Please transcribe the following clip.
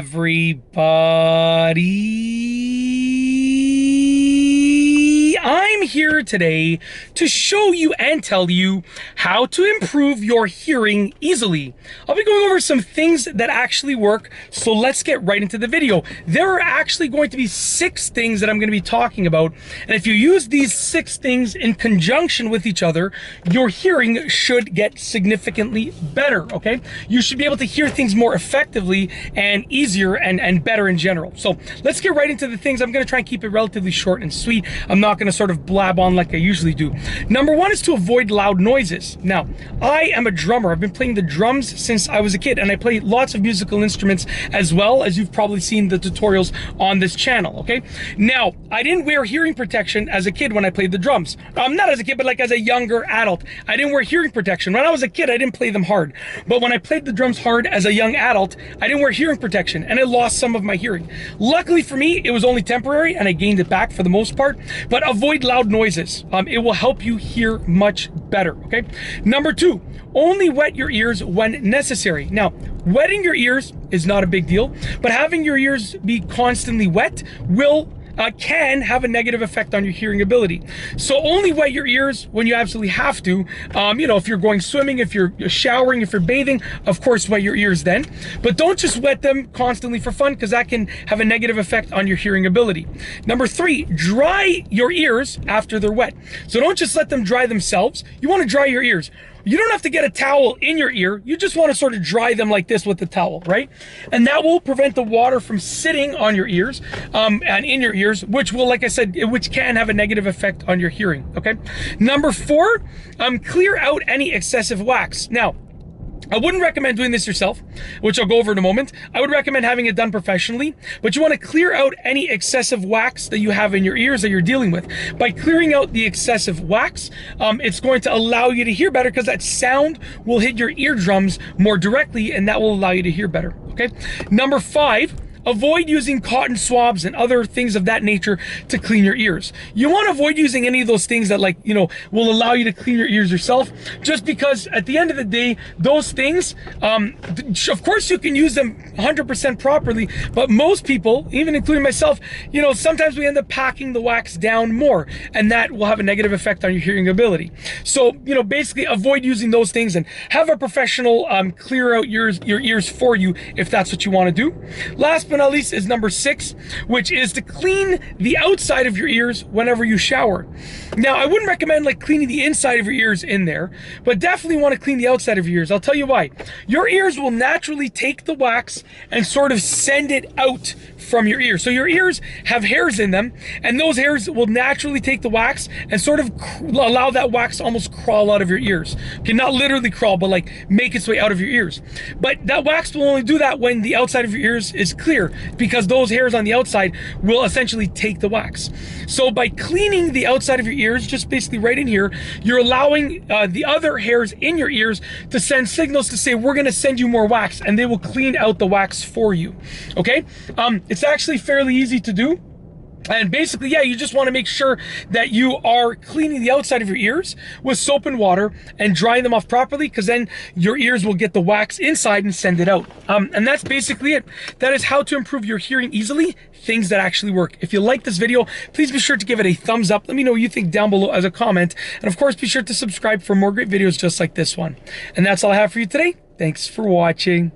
everybody. I'm here today to show you and tell you how to improve your hearing easily. I'll be going over some things that actually work, so let's get right into the video. There are actually going to be 6 things that I'm going to be talking about, and if you use these 6 things in conjunction with each other, your hearing should get significantly better, okay? You should be able to hear things more effectively and easier and better in general. So let's get right into the things. I'm going to try and keep it relatively short and sweet. I'm not going to sort of blab on like I usually do. Number 1 is to avoid loud noises. Now, I am a drummer. I've been playing the drums since I was a kid, and I play lots of musical instruments as well, as you've probably seen the tutorials on this channel, okay? Now, I didn't wear hearing protection as a kid when I played the drums. Not as a kid, but like as a younger adult. I didn't wear hearing protection. When I was a kid, I didn't play them hard. But when I played the drums hard as a young adult, I didn't wear hearing protection, and I lost some of my hearing. Luckily for me, it was only temporary, and I gained it back for the most part. But avoid loud noises. It will help you hear much better, okay? Number 2, only wet your ears when necessary. Now, wetting your ears is not a big deal, but having your ears be constantly wet can have a negative effect on your hearing ability. So only wet your ears when you absolutely have to. If you're going swimming, if you're showering, if you're bathing, of course wet your ears then. But don't just wet them constantly for fun, because that can have a negative effect on your hearing ability. Number 3, dry your ears after they're wet. So don't just let them dry themselves. You want to dry your ears. You don't have to get a towel in your ear. You just want to sort of dry them like this with the towel, right? And that will prevent the water from sitting on your ears and in your ears, which will, like I said, which can have a negative effect on your hearing, okay? Number 4, clear out any excessive wax. Now, I wouldn't recommend doing this yourself, which I'll go over in a moment. I would recommend having it done professionally, but you want to clear out any excessive wax that you have in your ears that you're dealing with. By clearing out the excessive wax, it's going to allow you to hear better, because that sound will hit your eardrums more directly, and that will allow you to hear better, okay? Number 5, avoid using cotton swabs and other things of that nature to clean your ears. You want to avoid using any of those things that will allow you to clean your ears yourself, just because at the end of the day, those things, of course you can use them 100% properly, but most people, even including myself, sometimes we end up packing the wax down more, and that will have a negative effect on your hearing ability. So, basically avoid using those things and have a professional clear out your ears for you if that's what you want to do. Last but not least is number 6, which is to clean the outside of your ears whenever you shower. Now, I wouldn't recommend cleaning the inside of your ears in there, but definitely want to clean the outside of your ears. I'll tell you why. Your ears will naturally take the wax and sort of send it out from your ears. So your ears have hairs in them, and those hairs will naturally take the wax and sort of allow that wax to almost crawl out of your ears. Okay, not literally crawl, but make its way out of your ears. But that wax will only do that when the outside of your ears is clear, because those hairs on the outside will essentially take the wax. So by cleaning the outside of your ears, just basically right in here, you're allowing the other hairs in your ears to send signals to say, we're going to send you more wax, and they will clean out the wax for you, okay? It's actually fairly easy to do. And basically, yeah, you just want to make sure that you are cleaning the outside of your ears with soap and water and drying them off properly, because then your ears will get the wax inside and send it out. And that's basically it. That is how to improve your hearing easily, things that actually work. If you like this video, please be sure to give it a thumbs up. Let me know what you think down below as a comment. And of course, be sure to subscribe for more great videos just like this one. And that's all I have for you today. Thanks for watching.